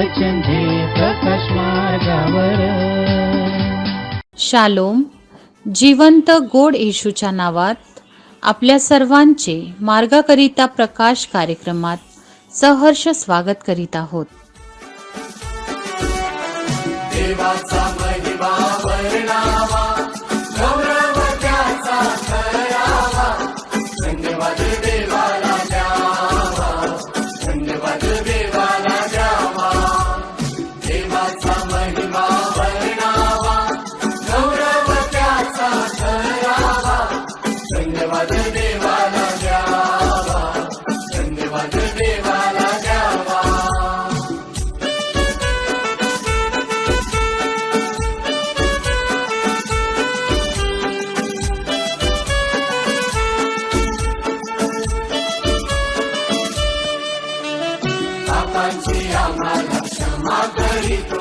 वचन दे प्रकाश मार्गावर. शालोम. जिवंत गोड येशूच्या नावात आपल्या सर्वांचे मार्गाकरिता प्रकाश कार्यक्रमात सहर्ष स्वागत करीत आहोत. देवाचा महिमा वर्णावा, गौरव त्याचा करावा, धन्यवाद देवाला द्यावा, धन्यवाद देवाला द्यावा. देवाचा महिमा वर्णावा, गौरव त्याचा करावा, धन्यवाद देवाला द्यावा, धन्यवाद देवाला द्यावा. पापांची आम्हाला क्षमा करीतो,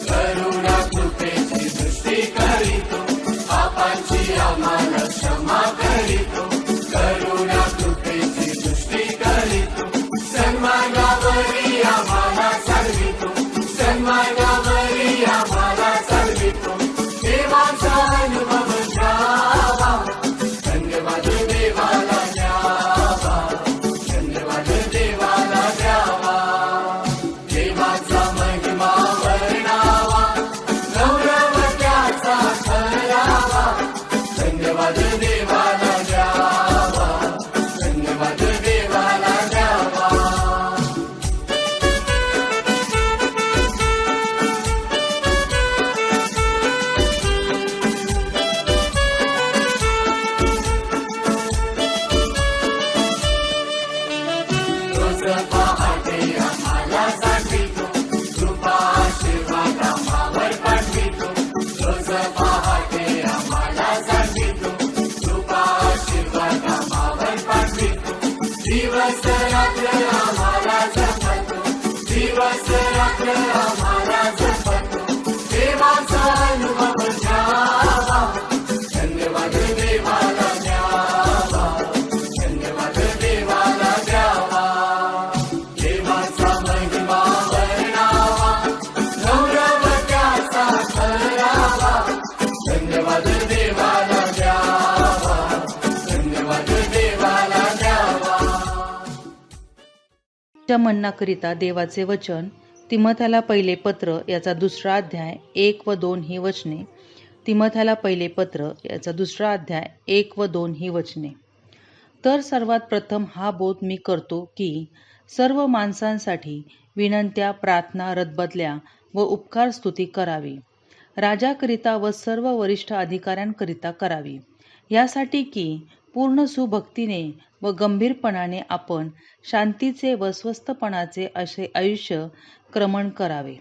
करुणा कृपेची दृष्टी करीतो. पापांची आम्हाला क्षमा करीतो, करुणा कृपेची दृष्टी करीतो. सन्मानावरी आम्हाला चालवितो, सन्मानावरी आम्हाला चालवितो. देवाचा अनुभव घ्यावा, धन्यवाद देवाला द्यावा, धन्यवाद देवाला द्यावा. देवाचा महिमा वर्णावा, गौरव त्याचा करावा, धन्यवाद देवाला द्यावा, धन्यवाद देवाला द्यावा. रोज पहाटे आम्हाला साठवितो, कृपा आशीर्वाद आम्हावर पाठवितो. रोज पहाटे आम्हाला साठवितो, कृपा आशीर्वाद आम्हावर पाठवितो. दिवस रात्र आम्हाला जपतो, दिवस रात्र आम्हाला जपतो. देवाचा अनुभव घ्यावा, धन्यवाद देवाला द्यावा, धन्यवाद देवाला द्यावा. देवाचा महिमा वर्णावा, गौरव त्याचा करावा, धन्यवाद देवाला द्यावा, धन्यवाद देवाला द्यावा. च्या म्हणण्याकरिता देवाचे वचन तिमोथेला पहिले पत्र याचा 2 अध्याय 1 व 2 ही वचने. तिमोथेला पहिले पत्र याचा 2 अध्याय 1 व 2 ही वचने. तर सर्वात प्रथम हा बोध मी करतो की सर्व माणसांसाठी विनंत्या, प्रार्थना, रदबदल्या व उपकार स्तुती करावी, राजाकरिता व सर्व वरिष्ठ अधिकाऱ्यांकरिता करावी, यासाठी की पूर्ण सुभक्तीने व गंभीरपणाने आपण शांतीचे व स्वस्थपणाचे असे आयुष्य क्रमण करावे.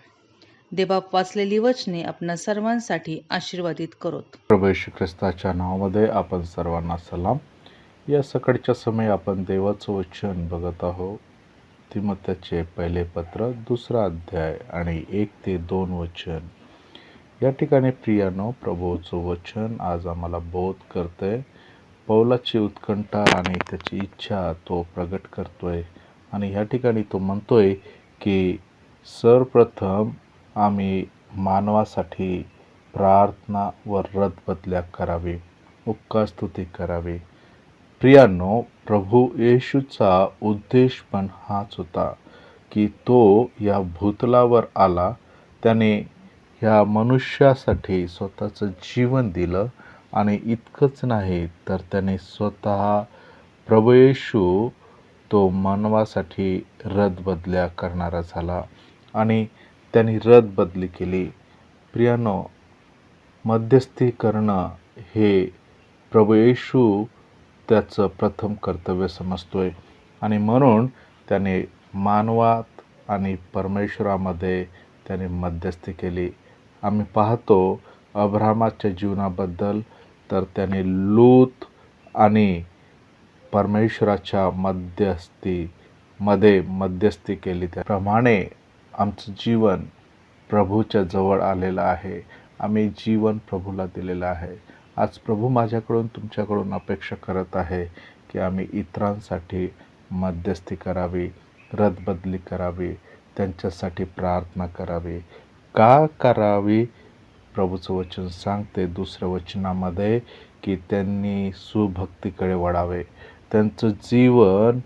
देवबाप वाचलेली वचने आपणा सर्वांसाठी आशीर्वादित करोत. प्रभू येशू ख्रिस्ताच्या नावामध्ये आपण सर्वांना सलाम. या सकाळच्या समय आपण देवाचं वचन बघत आहोत. तिमोथेचे पहिले पत्र 2 अध्याय आणि 1 ते 2 वचन. या ठिकाणी प्रियानो, प्रभूचं वचन आज आम्हाला बोध करते. पौलाची उत्कंठा आणि त्याची इच्छा तो प्रगट करतोय आणि या ठिकाणी तो म्हणतोय की सर्वप्रथम आम्ही मानवासाठी प्रार्थना व रदबदल्या करावी, उपकार स्तुती करावी. प्रियांनो, प्रभू येशूचा उद्देश पण हाच होता की तो या भूतलावर आला, त्याने ह्या मनुष्यासाठी स्वतःचं जीवन दिलं आणि इतकंच नाही तर त्याने स्वतः प्रभू येशू तो मानवासाठी रदबदल्या करणारा झाला आणि त्यांनी रदबदली केली. प्रियानो, मध्यस्थी करणं हे प्रभू येशू त्याचं प्रथम कर्तव्य समजतोय आणि म्हणून त्याने मानवात आणि परमेश्वरामध्ये त्याने मध्यस्थी केली. आम्ही पाहतो अब्राहमाच्या जीवनाबद्दल तर त्याने लूत आणि परमेश्वराच्या मध्यस्थी केली. त्याप्रमाणे आमचं जीवन प्रभूच्या जवळ आलेलं आहे. आम्ही जीवन प्रभूला दिलेलं आहे. आज प्रभू माझ्याकडून तुमच्याकडून अपेक्षा करत आहे की आम्ही इतरांसाठी मध्यस्थी करावी, रदबदली करावी, त्यांच्यासाठी प्रार्थना करावी. का करावी? प्रभूचं वचन सांगते दुसऱ्या वचनामध्ये की त्यांनी सुभक्तीकडे वळावे, त्यांचं जीवन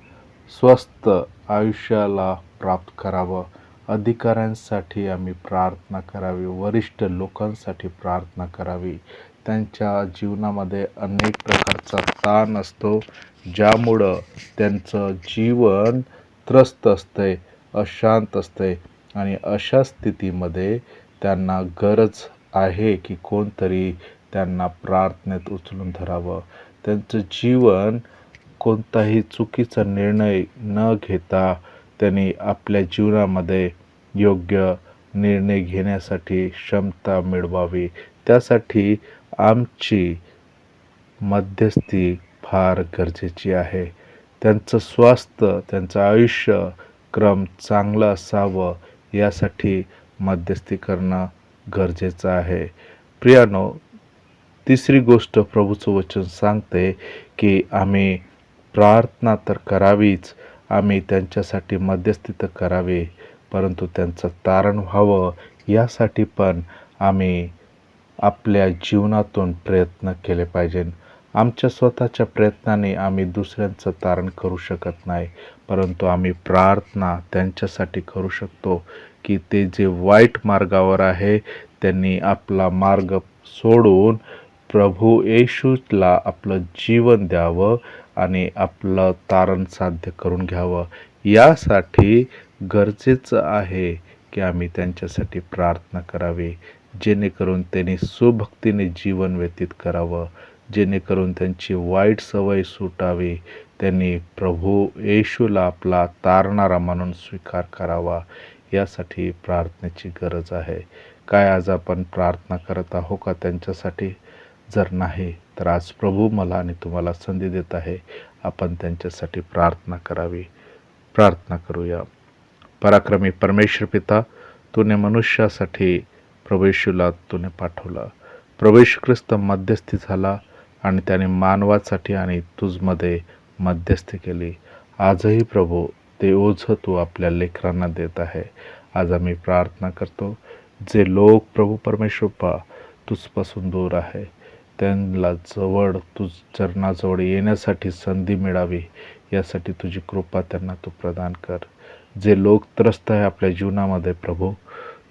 स्वस्थ आयुष्याला प्राप्त करावं. अधिकाऱ्यांसाठी आम्ही प्रार्थना करावी, वरिष्ठ लोकांसाठी प्रार्थना करावी. त्यांच्या जीवनामध्ये अनेक प्रकारचा ताण असतो, ज्यामुळं त्यांचं जीवन त्रस्त असते, अशांत असते आणि अशा स्थितीमध्ये त्यांना गरज आहे की कोणतरी त्यांना प्रार्थनेत उचलून धरावं. त्यांचं जीवन कोणताही चुकीचा निर्णय न घेता त्यांनी आपल्या जीवनामध्ये योग्य निर्णय घेण्यासाठी क्षमता मिळवावी. त्यासाठी आमची मध्यस्थी फार गरजेची आहे. त्यांचं स्वास्थ्य, त्यांचं आयुष्य क्रम चांगलं असावं यासाठी मध्यस्थी करणं गरजेचं आहे. प्रियानो, तिसरी गोष्ट प्रभूचं वचन सांगते की आम्ही प्रार्थना तर करावीच, आम्ही त्यांच्यासाठी मध्यस्थी तर करावी, परंतु त्यांचं तारण व्हावं यासाठी पण आम्ही आपल्या जीवनातून प्रयत्न केले पाहिजे. आमच्या स्वतःच्या प्रयत्नाने आम्ही दुसऱ्यांचं तारण करू शकत नाही, परंतु आम्ही प्रार्थना त्यांच्यासाठी करू शकतो की ते जे वाईट मार्गावर आहे त्यांनी आपला मार्ग सोडून प्रभू येशूला आपलं जीवन द्यावं आणि आपलं तारण साध्य करून घ्यावं. यासाठी गरजेचं आहे की आम्ही त्यांच्यासाठी प्रार्थना करावी, जेणेकरून त्यांनी सुभक्तीने जीवन व्यतीत करावं, जेणेकरून त्यांची वाईट सवय सुटावी, त्यांनी प्रभू येशूला आपला तारणारा म्हणून स्वीकार करावा. यासाठी प्रार्थनेची गरज आहे. काय आज आपण प्रार्थना करत आहो का त्यांच्यासाठी? जर नाही तर आज प्रभू मला आणि तुम्हाला संधी देत आहे, आपण त्यांच्यासाठी प्रार्थना करावी. प्रार्थना करूया. पराक्रमी परमेश्वर पिता, तूने मनुष्यासाठी प्रभू येशूला तूने पाठवला. प्रभू येशू ख्रिस्त मध्यस्थी झाला आणि त्याने मानवासाठी आणि तुझमध्ये मध्यस्थी केली. आजही प्रभू ते ओझं तू आपल्या लेकरांना देत आहे. आज आम्ही प्रार्थना करतो, जे लोक प्रभू परमेश्वर तुझपासून दूर आहे त्यांना जवळ, तुझ चरणाजवळ येण्यासाठी संधी मिळावी यासाठी तुझी कृपा त्यांना तू प्रदान कर. जे लोक त्रस्त आहे आपल्या जीवनामध्ये प्रभू,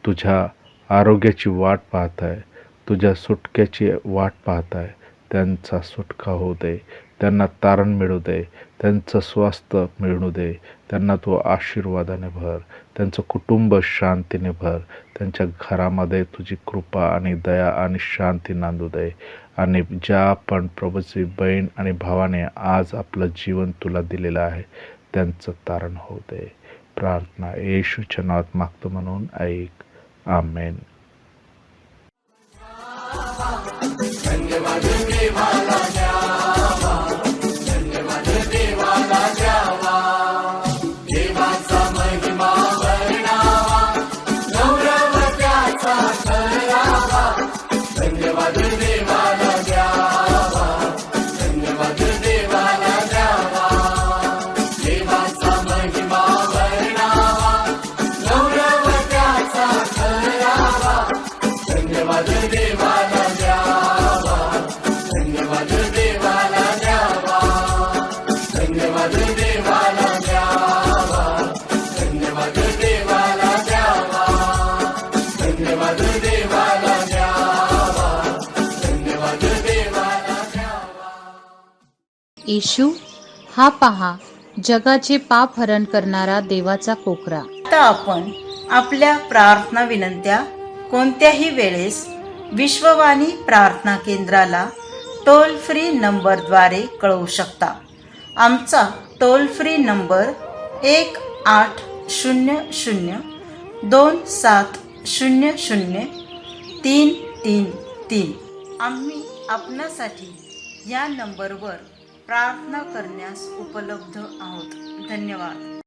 तुझ्या आरोग्याची वाट पाहत आहे, तुझ्या सुटक्याची वाट पाहत आहे, त्यांचा सुटका होऊ दे, त्यांना तारण मिळू दे, त्यांचं स्वास्थ्य मिळू दे, त्यांना तू आशीर्वादाने भर, त्यांचं कुटुंब शांतीने भर, त्यांच्या घरामध्ये तुझी कृपा आणि दया आणि शांती नांदू दे. आणि ज्या पण प्रभूची बहीण आणि भावाने आज आपलं जीवन तुला दिलेलं आहे त्यांचं तारण होऊ दे. प्रार्थना येशूच्या नावात मागतो म्हणून ऐक. आमेन. धन्यवाद देवाला द्यावा, धन्यवाद देवाला द्यावा, देवाचा महिमा वर्णावा, नवरवत्याचा करावा. धन्यवाद देवाला द्यावा, धन्यवाद देवाला द्यावा, देवाचा महिमा वर्णावा, नवरवत्याचा करावा. धन्यवाद देवाला द्यावा, धन्यवाद देवाला द्यावा, धन्यवाद देवाला द्यावा, धन्यवाद देवाला द्यावा, धन्यवाद देवाला द्यावा, धन्यवाद देवाला द्यावा. येशू हा पहा जगाचे पाप हरण करणारा देवाचा कोकरा. आता आपण आपल्या प्रार्थना विनंत्या कोणत्याही वेळेस विश्ववाणी प्रार्थना केंद्राला टोल फ्री नंबरद्वारे कळवू शकता. आमचा टोल फ्री नंबर 1-800-2700-333. आम्ही आपणासाठी या नंबरवर प्रार्थना करण्यास उपलब्ध आहोत. धन्यवाद.